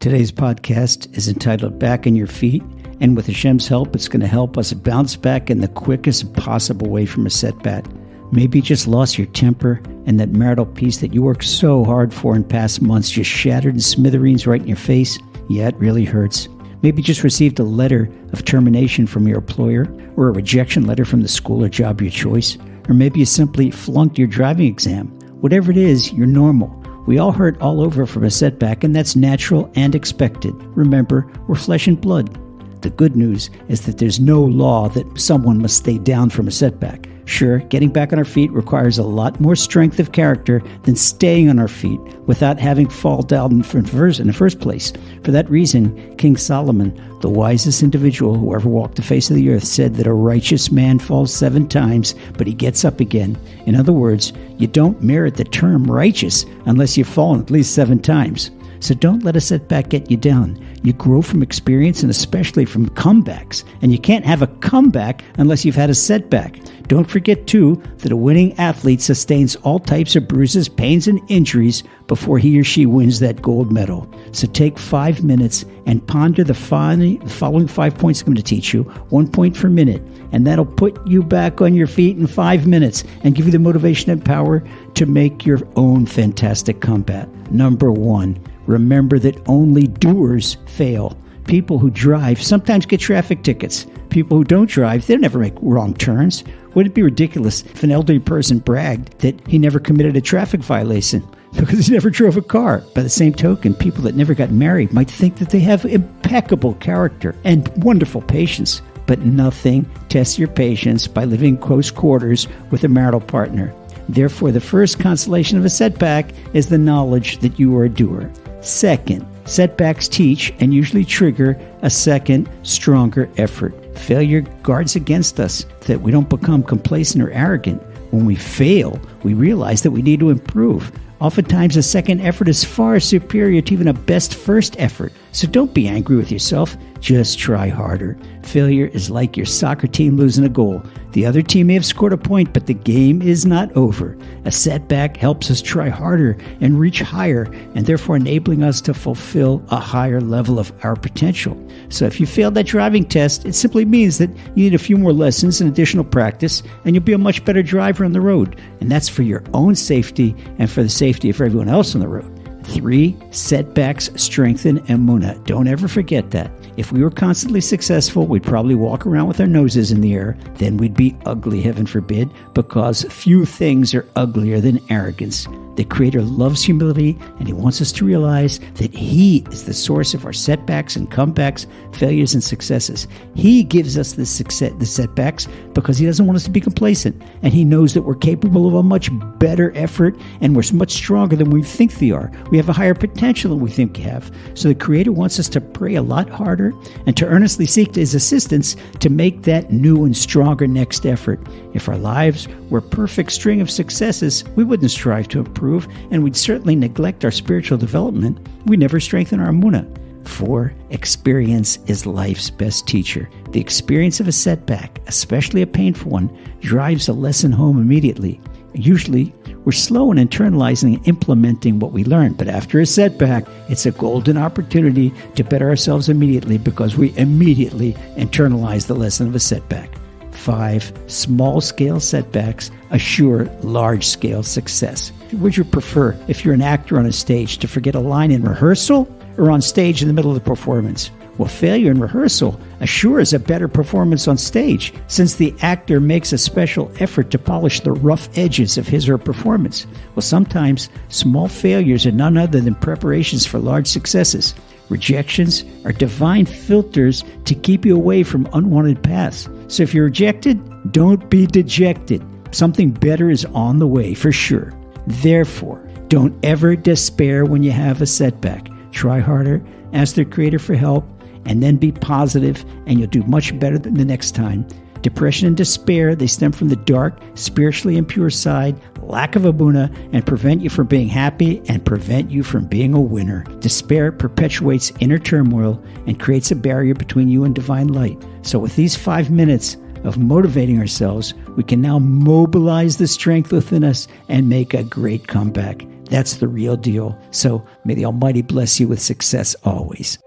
Today's podcast is entitled Back on Your Feet, and with Hashem's help, it's going to help us bounce back in the quickest possible way from a setback. Maybe you just lost your temper, and that marital peace that you worked so hard for in past months just shattered in smithereens right in your face. Yeah, it really hurts. Maybe you just received a letter of termination from your employer, or a rejection letter from the school or job of your choice, or maybe you simply flunked your driving exam. Whatever it is, you're normal. We all hurt all over from a setback, and that's natural and expected. Remember, we're flesh and blood. The good news is that there's no law that someone must stay down from a setback. Sure, getting back on our feet requires a lot more strength of character than staying on our feet without having fall down in the first place. For that reason, King Solomon, the wisest individual who ever walked the face of the earth, said that a righteous man falls 7 times, but he gets up again. In other words, you don't merit the term righteous unless you've fallen at least 7 times. So don't let a setback get you down. You grow from experience and especially from comebacks. And you can't have a comeback unless you've had a setback. Don't forget, too, that a winning athlete sustains all types of bruises, pains, and injuries before he or she wins that gold medal. So take 5 minutes and ponder the following 5 points I'm going to teach you, 1 point per minute. And that'll put you back on your feet in 5 minutes and give you the motivation and power to make your own fantastic comeback. Number 1. Remember that only doers fail. People who drive sometimes get traffic tickets. People who don't drive, they'll never make wrong turns. Wouldn't it be ridiculous if an elderly person bragged that he never committed a traffic violation because he never drove a car? By the same token, people that never got married might think that they have impeccable character and wonderful patience. But nothing tests your patience by living close quarters with a marital partner. Therefore, the first consolation of a setback is the knowledge that you are a doer. Second, setbacks teach and usually trigger a second, stronger effort. Failure guards against us that we don't become complacent or arrogant. When we fail, we realize that we need to improve. Oftentimes, a second effort is far superior to even a best first effort. So don't be angry with yourself. Just try harder. Failure is like your soccer team losing a goal. The other team may have scored a point, but the game is not over. A setback helps us try harder and reach higher, and therefore enabling us to fulfill a higher level of our potential. So if you failed that driving test, it simply means that you need a few more lessons and additional practice, and you'll be a much better driver on the road. And that's for your own safety and for the safety of everyone else on the road. 3, setbacks strengthen emunah. Don't ever forget that. If we were constantly successful, we'd probably walk around with our noses in the air. Then we'd be ugly, heaven forbid, because few things are uglier than arrogance. The Creator loves humility, and He wants us to realize that He is the source of our setbacks and comebacks, failures and successes. He gives us the setbacks because He doesn't want us to be complacent, and He knows that we're capable of a much better effort, and we're much stronger than we think we are. We have a higher potential than we think we have. So the Creator wants us to pray a lot harder and to earnestly seek His assistance to make that new and stronger next effort. If our lives were a perfect string of successes, we wouldn't strive to improve, and we'd certainly neglect our spiritual development. We never strengthen our emunah. 4, experience is life's best teacher. The experience of a setback, especially a painful one, drives a lesson home immediately. Usually, we're slow in internalizing and implementing what we learn, but after a setback, it's a golden opportunity to better ourselves immediately because we immediately internalize the lesson of a setback. 5, small-scale setbacks assure large-scale success. Would you prefer, if you're an actor on a stage, to forget a line in rehearsal or on stage in the middle of the performance? Well, failure in rehearsal assures a better performance on stage, since the actor makes a special effort to polish the rough edges of his or her performance. Well, sometimes small failures are none other than preparations for large successes. Rejections are divine filters to keep you away from unwanted paths. So if you're rejected, don't be dejected. Something better is on the way for sure. Therefore, don't ever despair when you have a setback. Try harder, ask the Creator for help, and then be positive, and you'll do much better than the next time. Depression and despair, they stem from the dark, spiritually impure side, lack of emunah, and prevent you from being happy and prevent you from being a winner. Despair perpetuates inner turmoil and creates a barrier between you and divine light. So with these 5 minutes of motivating ourselves, we can now mobilize the strength within us and make a great comeback. That's the real deal. So may the Almighty bless you with success always.